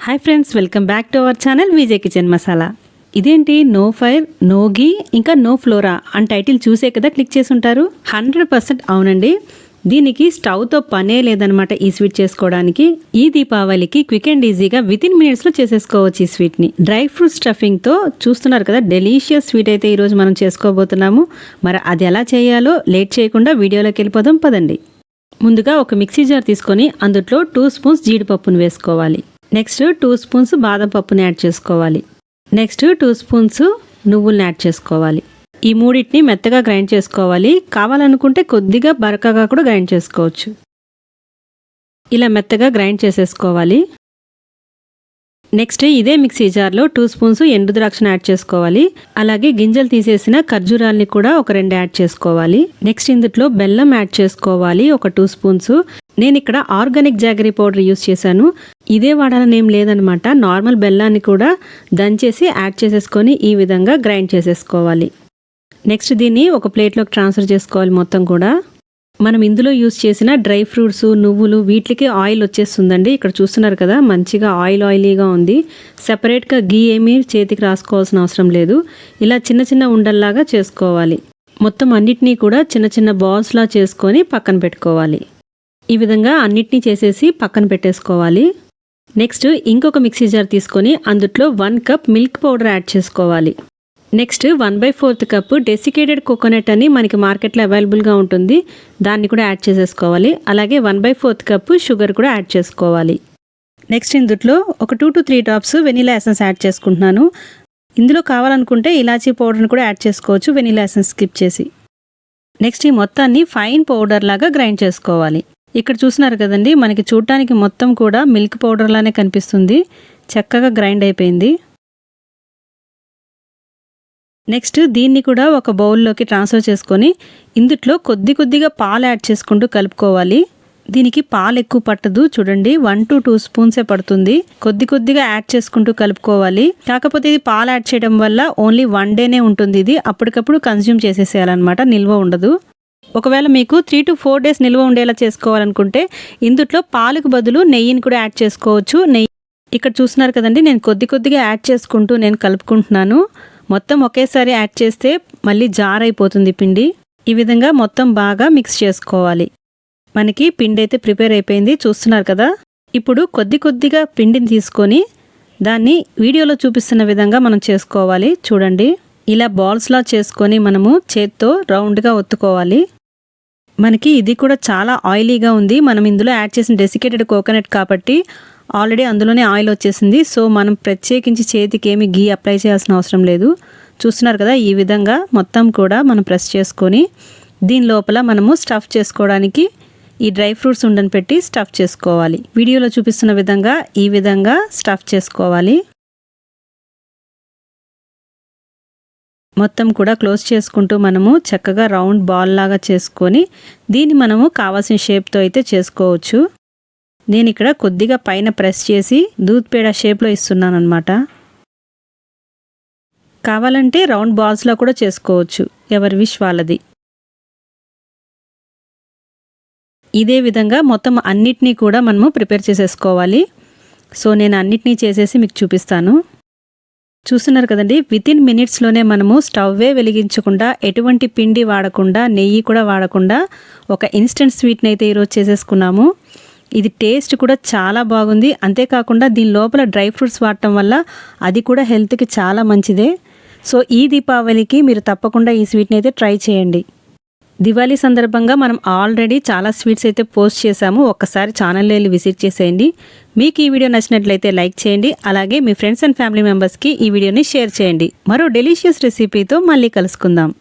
Hi friends, welcome back to our channel VJ kitchen masala. ఇదేంటి no fire no ఘీ ఇంకా no flora అని title చూసే కదా క్లిక్ చేసి ఉంటారు. 100% అవునండి. దీనికి స్టవ్తో పనే లేదనమాట ఈ స్వీట్ చేసుకోవడానికి. ఈ దీపావళికి క్విక్ అండ్ ఈజీగా వితిన్ మినిట్స్లో చేసేసుకోవచ్చు ఈ స్వీట్ని. డ్రై ఫ్రూట్ స్టఫింగ్తో చూస్తున్నారు కదా, డెలీషియస్ స్వీట్ అయితే ఈరోజు మనం చేసుకోబోతున్నాము. మరి అది ఎలా చేయాలో లేట్ చేయకుండా వీడియోలోకి వెళ్ళిపోదాం పదండి. ముందుగా ఒక మిక్సీ జార్ తీసుకొని అందులో 2 స్పూన్స్ జీడిపప్పును వేసుకోవాలి. నెక్స్ట్ 2 స్పూన్స్ బాదం పప్పుని యాడ్ చేసుకోవాలి. నెక్స్ట్ 2 స్పూన్స్ నువ్వుల్ని యాడ్ చేసుకోవాలి. ఈ మూడింటిని మెత్తగా గ్రైండ్ చేసుకోవాలి. కావాలనుకుంటే కొద్దిగా బరకగా కూడా గ్రైండ్ చేసుకోవచ్చు. ఇలా మెత్తగా గ్రైండ్ చేసేసుకోవాలి. నెక్స్ట్ ఇదే మిక్సీ జార్లో 2 స్పూన్స్ ఎండు ద్రాక్షను యాడ్ చేసుకోవాలి. అలాగే గింజలు తీసేసిన ఖర్జూరాల్ని కూడా ఒక 2 యాడ్ చేసుకోవాలి. నెక్స్ట్ ఇందులో బెల్లం యాడ్ చేసుకోవాలి, ఒక 2 స్పూన్స్. నేను ఇక్కడ ఆర్గానిక్ జాగరీ పౌడర్ యూస్ చేశాను. ఇదే వాడాలని ఏం లేదనమాట. నార్మల్ బెల్లాన్ని కూడా దంచేసి యాడ్ చేసేసుకొని ఈ విధంగా గ్రైండ్ చేసేసుకోవాలి. నెక్స్ట్ దీన్ని ఒక ప్లేట్లోకి ట్రాన్స్ఫర్ చేసుకోవాలి మొత్తం కూడా. మనం ఇందులో యూస్ చేసిన డ్రై ఫ్రూట్స్, నువ్వులు వీటికి ఆయిల్ వచ్చేస్తుందండి. ఇక్కడ చూస్తున్నారు కదా, మంచిగా ఆయిలీగా ఉంది. సెపరేట్గా ఘీ ఏమీ చేతికి రాసుకోవాల్సిన అవసరం లేదు. ఇలా చిన్న చిన్న ఉండల్లాగా చేసుకోవాలి. మొత్తం అన్నిటినీ కూడా చిన్న చిన్న బాల్స్లా చేసుకొని పక్కన పెట్టుకోవాలి. ఈ విధంగా అన్నిటినీ చేసేసి పక్కన పెట్టేసుకోవాలి. నెక్స్ట్ ఇంకొక మిక్సీ జార్ తీసుకొని అందులో 1 కప్ మిల్క్ పౌడర్ యాడ్ చేసుకోవాలి. నెక్స్ట్ 1/4 కప్ డెసికేటెడ్ కోకోనట్ అని మనకి మార్కెట్లో అవైలబుల్గా ఉంటుంది, దాన్ని కూడా యాడ్ చేసేసుకోవాలి. అలాగే 1/4 కప్ షుగర్ కూడా యాడ్ చేసుకోవాలి. నెక్స్ట్ ఇందులో ఒక 2 to 3 drops vanilla essence add చేసుకుంటున్నాను. ఇందులో కావాలనుకుంటే ఇలాచీ పౌడర్ని కూడా యాడ్ చేసుకోవచ్చు, వెనిలా ఎసెన్స్ స్కిప్ చేసి. నెక్స్ట్ ఈ మొత్తాన్ని ఫైన్ పౌడర్ లాగా గ్రైండ్ చేసుకోవాలి. ఇక్కడ చూస్తున్నారు కదండి, మనకి చూడటానికి మొత్తం కూడా మిల్క్ పౌడర్ లానే కనిపిస్తుంది. చక్కగా గ్రైండ్ అయిపోయింది. నెక్స్ట్ దీన్ని కూడా ఒక బౌల్లోకి ట్రాన్స్ఫర్ చేసుకొని ఇందులో కొద్దిగా పాలు యాడ్ చేసుకుంటూ కలుపుకోవాలి. దీనికి పాలు ఎక్కువ పట్టదు, చూడండి 1 to 2 స్పూన్సే పడుతుంది. కొద్దిగా యాడ్ చేసుకుంటూ కలుపుకోవాలి. కాకపోతే ఇది పాలు యాడ్ చేయడం వల్ల ఓన్లీ 1 డేనే ఉంటుంది. ఇది అప్పటికప్పుడు కన్జ్యూమ్ చేసేసేయాలన్నమాట, నిల్వ ఉండదు. ఒకవేళ మీకు 3 to 4 డేస్ నిల్వ ఉండేలా చేసుకోవాలనుకుంటే ఇందులో పాలకు బదులు నెయ్యిని కూడా యాడ్ చేసుకోవచ్చు. నెయ్యి ఇక్కడ చూస్తున్నారు కదండి, నేను కొద్దిగా యాడ్ చేసుకుంటూ నేను కలుపుకుంటున్నాను. మొత్తం ఒకేసారి యాడ్ చేస్తే మళ్ళీ జార్ అయిపోతుంది పిండి. ఈ విధంగా మొత్తం బాగా మిక్స్ చేసుకోవాలి. మనకి పిండి అయితే ప్రిపేర్ అయిపోయింది, చూస్తున్నారు కదా. ఇప్పుడు కొద్దిగా పిండిని తీసుకొని దాన్ని వీడియోలో చూపిస్తున్న విధంగా మనం చేసుకోవాలి. చూడండి, ఇలా బాల్స్లా చేసుకొని మనము చేత్తో రౌండ్గా ఒత్తుకోవాలి. మనకి ఇది కూడా చాలా ఆయిలీగా ఉంది. మనం ఇందులో యాడ్ చేసిన డెసికేటెడ్ కోకోనట్ కాబట్టి ఆల్రెడీ అందులోనే ఆయిల్ వచ్చేసింది. సో మనం ప్రత్యేకించి చేతికి ఏమి ఘీ అప్లై చేయాల్సిన అవసరం లేదు. చూస్తున్నారు కదా, ఈ విధంగా మొత్తం కూడా మనం ప్రెస్ చేసుకొని దీని లోపల మనము స్టఫ్ చేసుకోవడానికి ఈ డ్రై ఫ్రూట్స్ ఉండని పెట్టి స్టఫ్ చేసుకోవాలి. వీడియోలో చూపిస్తున్న విధంగా ఈ విధంగా స్టఫ్ చేసుకోవాలి. మొత్తం కూడా క్లోజ్ చేసుకుంటూ మనము చక్కగా రౌండ్ బాల్ లాగా చేసుకొని దీన్ని మనము కావాల్సిన షేప్తో అయితే చేసుకోవచ్చు. నేను ఇక్కడ కొద్దిగా పైన ప్రెస్ చేసి దూద్ పేడ షేప్లో ఇస్తున్నాను అనమాట. కావాలంటే రౌండ్ బాల్స్లో కూడా చేసుకోవచ్చు, ఎవరి విష్ వాళ్ళది. ఇదే విధంగా మొత్తం అన్నిటినీ కూడా మనము ప్రిపేర్ చేసేసుకోవాలి. సో నేను అన్నిటినీ చేసేసి మీకు చూపిస్తాను. చూస్తున్నారు కదండి, వితిన్ మినిట్స్లోనే మనము స్టవ్వే వెలిగించకుండా, ఎటువంటి పిండి వాడకుండా, నెయ్యి కూడా వాడకుండా ఒక ఇన్స్టెంట్ స్వీట్ని అయితే ఈరోజు చేసేసుకున్నాము. ఇది టేస్ట్ కూడా చాలా బాగుంది. అంతేకాకుండా దీని లోపల డ్రై ఫ్రూట్స్ వాడటం వల్ల అది కూడా హెల్త్కి చాలా మంచిదే. సో ఈ దీపావళికి మీరు తప్పకుండా ఈ స్వీట్ని అయితే ట్రై చేయండి. దివాళీ సందర్భంగా మనం ఆల్రెడీ చాలా స్వీట్స్ అయితే పోస్ట్ చేశాము. ఒక్కసారి ఛానల్లో వెళ్ళి విజిట్ చేసేయండి. మీకు ఈ వీడియో నచ్చినట్లయితే లైక్ చేయండి. అలాగే మీ ఫ్రెండ్స్ అండ్ ఫ్యామిలీ మెంబర్స్కి ఈ వీడియోని షేర్ చేయండి. మరో డెలీషియస్ రెసిపీతో మళ్ళీ కలుసుకుందాం.